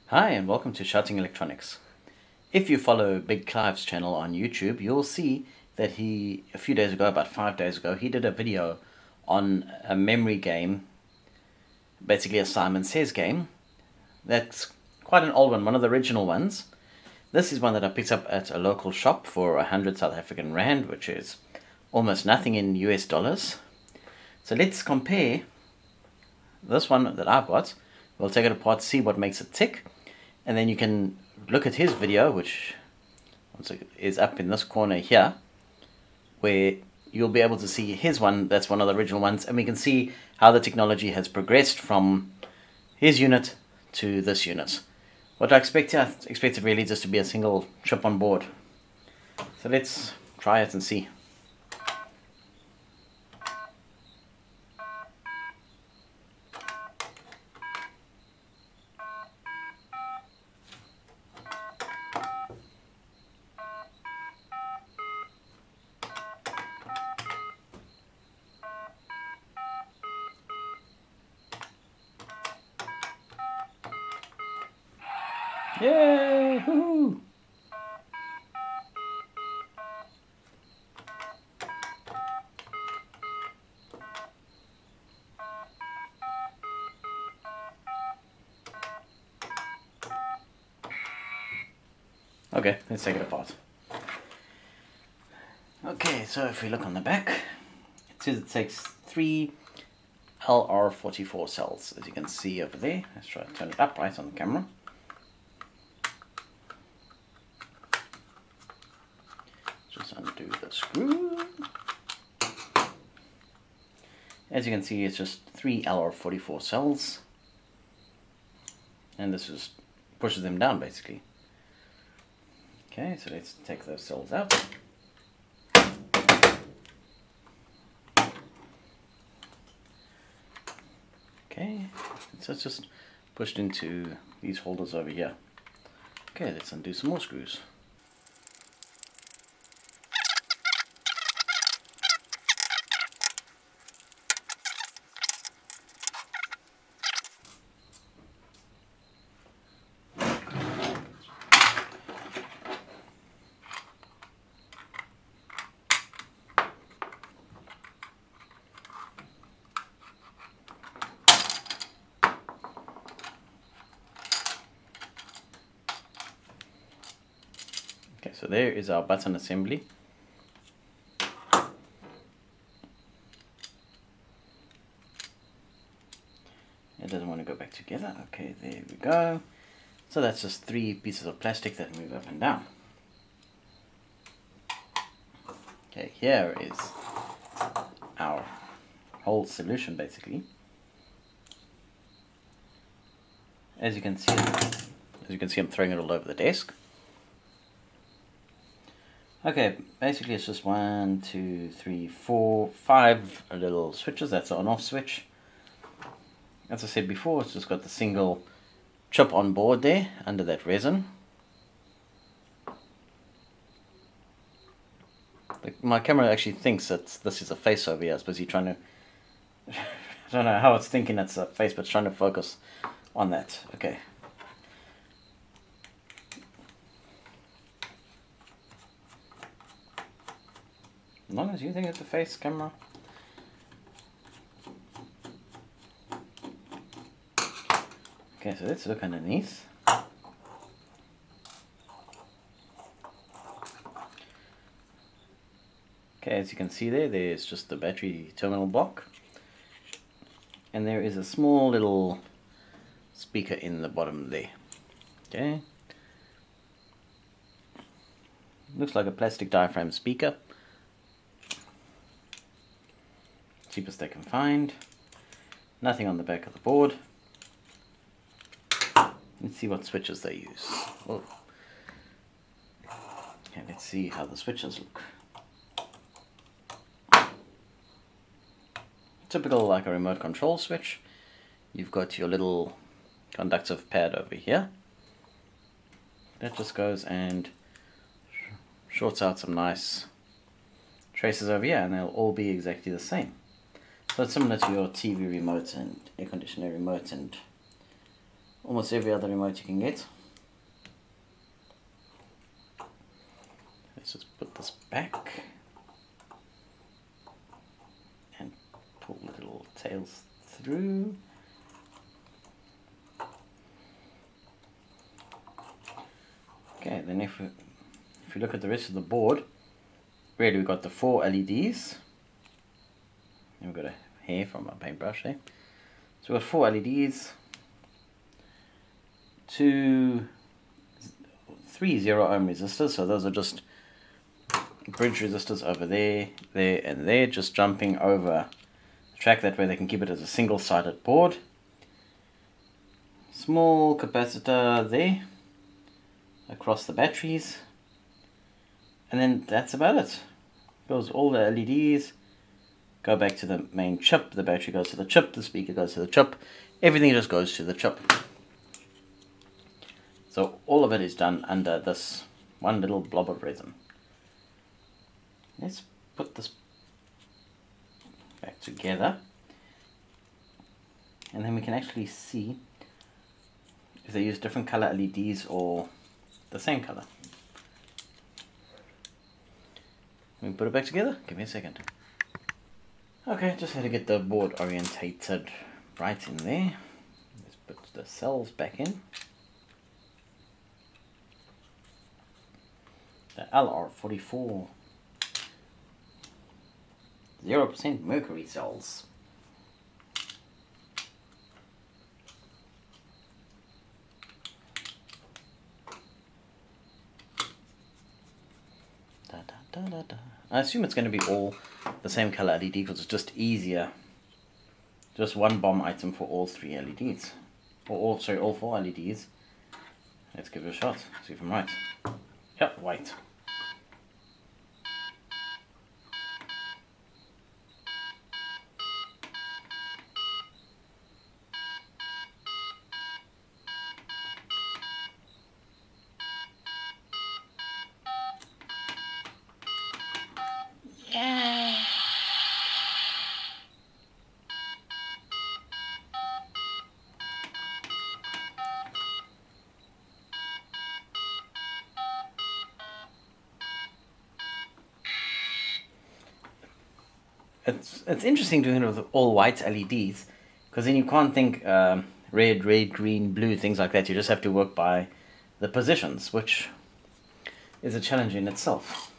Hi and welcome to ShoutingElectronics. If you follow Bigclives' channel on YouTube, you'll see that a few days ago, about 5 days ago, he did a video on a memory game, basically a Simon Says game. That's quite an old one of the original ones. This is one that I picked up at a local shop for 100 South African Rand, which is almost nothing in US dollars. So let's compare this one that I've got. We'll take it apart, see what makes it tick, and then you can look at his video, which is up in this corner here, where you'll be able to see his one. That's one of the original ones, and we can see how the technology has progressed from his unit to this unit. What I expected really just to be a single chip on board. So let's try it and see. Yay! Woohoo! Okay, let's take it apart. Okay, so if we look on the back, it says it takes 3 LR44 cells, as you can see over there. Let's try to turn it up right on the camera. Just undo the screw. As you can see, it's just 3 LR44 cells, and this just pushes them down basically. Okay, so let's take those cells out. Okay, so it's just pushed into these holders over here. Okay, let's undo some more screws. Okay, so there is our button assembly. It doesn't want to go back together. Okay, there we go. So that's just 3 pieces of plastic that move up and down. Okay, here is our whole solution basically. As you can see, I'm throwing it all over the desk. Okay, basically it's just 1, 2, 3, 4, 5 little switches. That's an on-off switch. As I said before, it's just got the single chip on board there under that resin. My camera actually thinks that this is a face over here. I suppose you're trying to... I don't know how it's thinking it's a face, but it's trying to focus on that. Okay. As long as you think it's a face camera. Okay, so let's look underneath. Okay, as you can see there's just the battery terminal block. And there is a small little speaker in the bottom there. Okay. Looks like a plastic diaphragm speaker. Cheapest they can find. Nothing on the back of the board. Let's see what switches they use. Whoa. Okay, let's see how the switches look. Typical like a remote control switch. You've got your little conductive pad over here. That just goes and shorts out some nice traces over here, and they'll all be exactly the same. So it's similar to your TV remote and air conditioner remote and almost every other remote you can get. Let's just put this back and pull the little tails through. Okay, then if you look at the rest of the board, really we've got the 4 LEDs. And we've got a hair from our paintbrush there. So we've got 4 LEDs, 3 0 ohm resistors, so those are just bridge resistors over there, there and there, just jumping over the track, that way they can keep it as a single-sided board. Small capacitor there across the batteries, and then that's about it. Goes all the LEDs, go back to the main chip, the battery goes to the chip, the speaker goes to the chip, everything just goes to the chip. So all of it is done under this one little blob of resin. Let's put this back together, and then we can actually see if they use different color LEDs or the same color. Let me put it back together. Give me a second. Okay, just had to get the board orientated right in there. Let's put the cells back in. The LR44 0% mercury cells. I assume it's going to be all the same color LED because it's just easier. Just one bomb item for all 3 LEDs. Or all 4 LEDs. Let's give it a shot. See if I'm right. Yep, white. It's interesting doing it with all white LEDs, because then you can't think red, green, blue, things like that. You just have to work by the positions, which is a challenge in itself.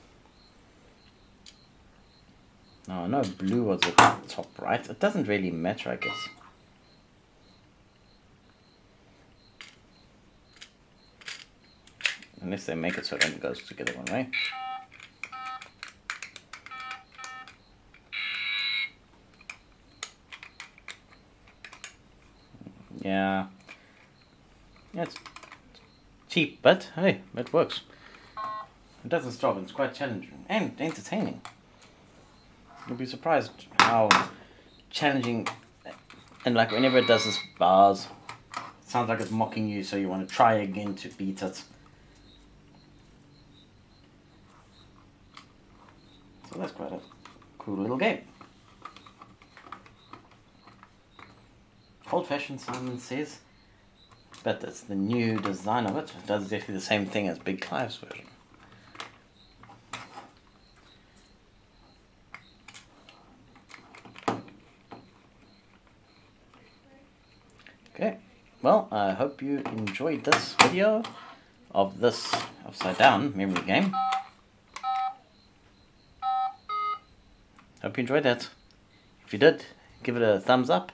Now I know blue was at the top right. It doesn't really matter, I guess. Unless they make it so it only goes together one way. Yeah, it's cheap, but hey, it works. It doesn't stop, it's quite challenging and entertaining. You'll be surprised how challenging, and like whenever it does this bars, it sounds like it's mocking you, so you want to try again to beat it. So that's quite a cool little game. Old-fashioned, Simon says, but it's the new design of it. It does exactly the same thing as Bigclives version. Okay, well, I hope you enjoyed this video of this upside down memory game. Hope you enjoyed that. If you did, give it a thumbs up.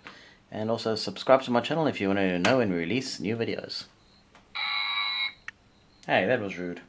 And also subscribe to my channel if you want to know when we release new videos. Hey, that was rude.